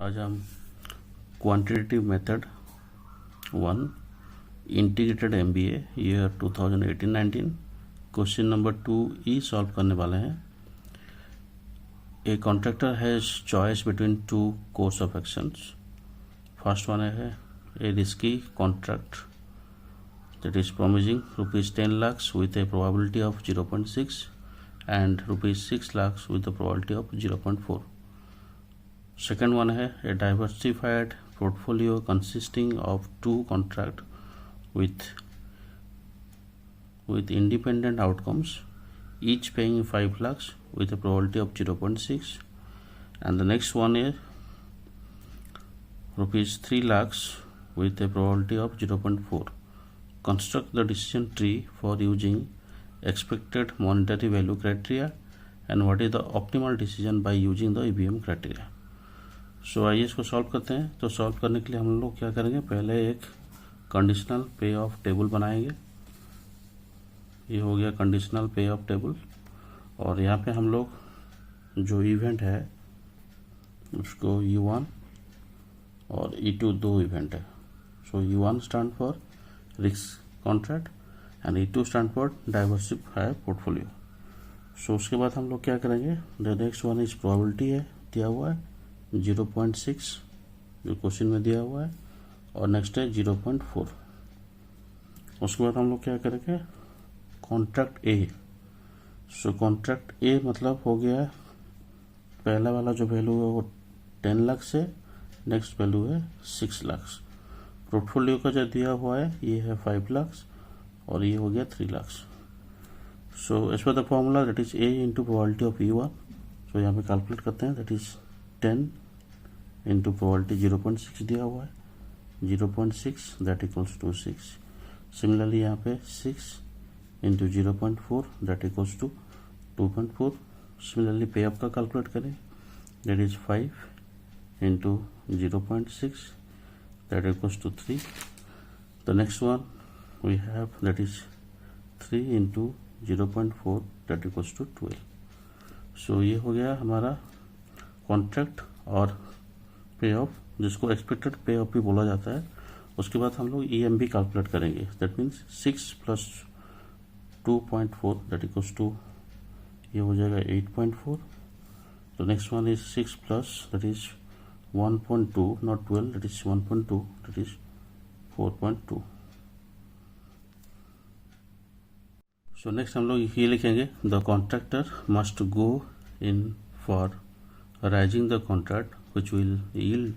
आज हम quantitative method 1 integrated MBA year 2018-19 question number 2 E solve करने वाले हैं। A contractor has choice between two course of actions. First one है a risky contract that is promising rupees 10 lakhs with a probability of 0.6 and rupees 6 lakhs with a probability of 0.4. Second one है a diversified portfolio consisting of two contracts with independent outcomes, each paying 5 lakhs with a probability of 0.6. And the next one is rupees 3 lakhs with a probability of 0.4. Construct the decision tree for using expected monetary value criteria and what is the optimal decision by using the EVM criteria. सो आइए इसको solve करते हैं। तो solve करने के लिए हम लोग क्या करेंगे, पहले एक कंडीशनल पे ऑफ टेबल बनाएंगे। ये हो गया कंडीशनल पे ऑफ टेबल और यहाँ पे हम लोग जो इवेंट है उसको U1 और E2 दो इवेंट है। So U1 stand for risk contract and E2 stand for diversified portfolio. So उसके बाद हम लोग क्या करेंगे, the next one is probability है, दिया हुआ है 0.6 जो क्वेश्चन में दिया हुआ है, और नेक्स्ट है 0.4। उसके बाद हम लोग क्या करेंगे, कॉन्ट्रैक्ट ए। सो कॉन्ट्रैक्ट ए मतलब हो गया पहला वाला जो वैल्यू है वो 10 लाख से, नेक्स्ट वैल्यू है 6 लाख। पोर्टफोलियो का जो दिया हुआ है ये है 5 लाख और ये हो गया 3 lakh. So as per the formula that is A into probability of E1। So यहाँ पे कैलकुलेट करते हैं, दैट इज 10 इंटू प्रोबेबिलिटी 0.6 दिया हुआ है, 0.6 दैट इक्वल्स टू 6। सिमिलरली यहाँ पे 6 into 0.4 that equals to 2.4। Similarly payoff का कैलकुलेट करें, that is 5 into 0.6 that equals to 3. The next one we have that is 3 into 0.4 that equals to 12. So ये हो गया हमारा कॉन्ट्रैक्ट और पे ऑफ, जिसको एक्सपेक्टेड पे ऑफ भी बोला जाता है। उसके बाद हम लोग EM भी कैलकुलेट करेंगे, that means 6 plus 2.4 that equals to, ये हो जाएगा 8.4। तो next one is 6 plus that is 1.2 not 12, that is 1.2, that is 4.2। so next हम लोग ये लिखेंगे, the contractor must go in for raising the contract which will yield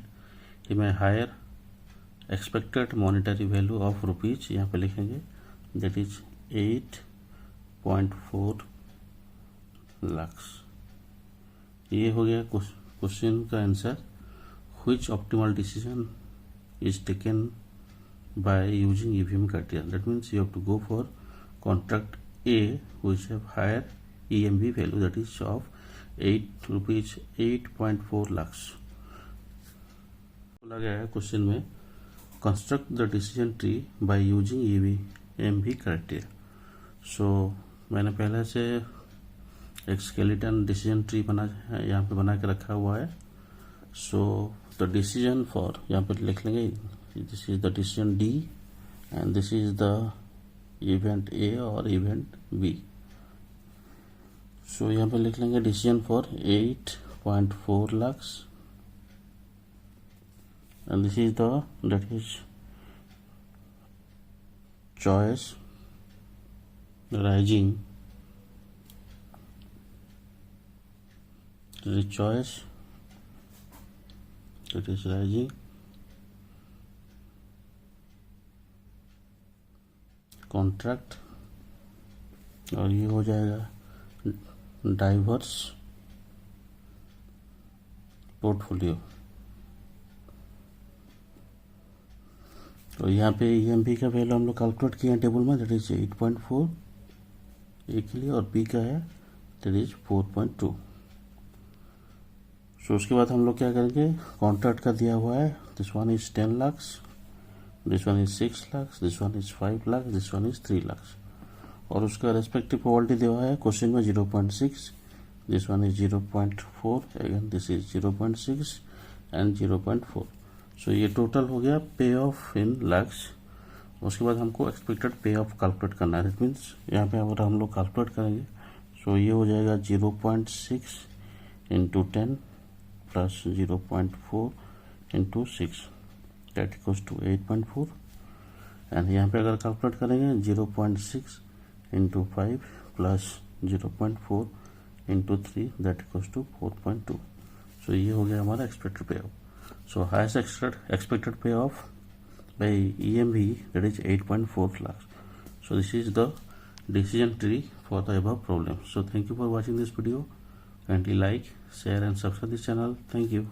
him a higher expected monetary value of rupees, यहाँ पे लिखेंगे that is 8.4 lakhs। ये हो गया क्वेश्चन का answer. Which optimal decision is taken by using EVM criteria? That means you have to go for contract A which have higher EMV value, that is of 8.4 lakhs। बोला गया है question में, construct the decision tree by using EVM criteria। so मैंने पहले से एक skeleton decision tree यहाँ पे बना के रखा हुआ है। सो द डिसीजन फॉर, यहाँ पे लिख लेंगे this is the decision D and this is the event A और इवेंट B। सो यहाँ पे लिख लेंगे decision for 8.4 lakhs and this is the that is choice rising, choice that is rising contract, और ये हो जाएगा डाइवर्स पोर्टफोलियो। तो यहाँ पे EMP का वैल्यू हम लोग कैलकुलेट किए हैं टेबल में, दैट इज 8.4 ए के लिए, और P का है दैट इज 4.2। सो उसके बाद हम लोग क्या करेंगे, कॉन्ट्रैक्ट का दिया हुआ है, this one is 10 lakhs, this one is 6 lakhs, this one is 5 lakhs, this one is 3 lakhs, और उसका रेस्पेक्टिव प्रोबेबिलिटी दिया हुआ है क्वेश्चन में 0.6, this one is 0.4, again this is 0.6, and 0.4. सो ये टोटल हो गया पे ऑफ इन लैक्स. उसके बाद हमको एक्सपेक्टेड पे ऑफ कैलकुलेट करना है. दैट मीन्स यहाँ पे अगर हम लोग कैलकुलेट करेंगे सो ये हो जाएगा 0.6 into 10 plus 0.4 into 6 that equals to 8.4. And यहाँ पे अगर कैलकुलेट करेंगे 0.6 into 5 plus 0.4 into 3 that equals to 4.2. So ये हो गया हमारा expected payoff. So highest expected payoff by EMV, that is 8.4 lakhs. So this is the decision tree for the above problem. So thank you for watching this video. Kindly like, share and subscribe this channel. Thank you.